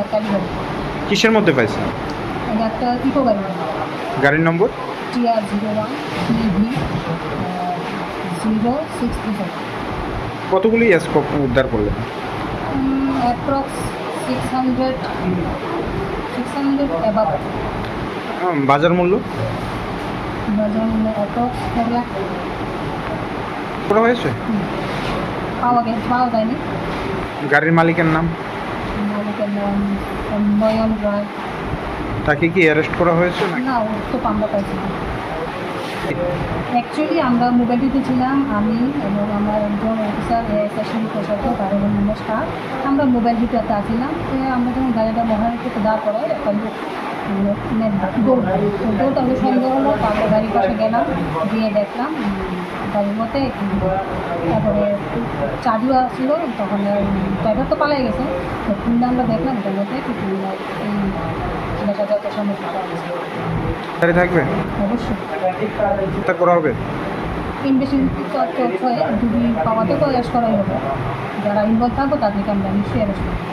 সরকারি গাড়ি। কিসের মধ্যে পাইছেন? এটা একটা ইকো গাড়ি, গাড়ির নম্বর? TR01 PV 0637। কতগুলি স্কোপ উদ্ধার করলেন? Approx 600 above. বাজার মূল্য বাজার মূল্য অ্যাপ্রক্স 4 লাখ। করা হয়েছে? পাওয়া যায়নি। গাড়ির মালিকের নাম? মালিকের নাম নয়ন রায়। তাকে কি অ্যারেস্ট করা হয়েছে না? না, ও তো আমরা পাইছি না। অ্যাকচুয়ালি আমরা মোবাইল ডিউটি ছিলাম, আমি এবং আমার একজন অফিসার সেশন প্রশাসক আর অন্যান্য স্টাফ। আমরা মোবাইল ডিউটিতে আসছিলাম। আমরা যখন গাড়িটা মহারাষ্ট্রতে দাঁড় করাই একটা লোক দৌড়টা হলে সন্দেহ হলো। তারপরে গাড়ির পাশে গেলাম, গিয়ে দেখলাম গাড়ির মধ্যে তারপরে চাবিও আসছিলো। তখন ড্রাইভার তো পালাই গেছে, তো খুললে আমরা দেখলাম এটার মধ্যে এই নেশাজাত সামগ্রী পাওয়া গেছে। গাড়ি থাকবে? অবশ্যই তা করা হবে। ইনভেস্টিগেশন চলছে, যদি পাওয়াতে তো অ্যারেস্ট করাই হবে। যারা ইনভলভ থাকবো তাদেরকে আমরা নিশ্চয়ই অ্যারেস্ট করবো।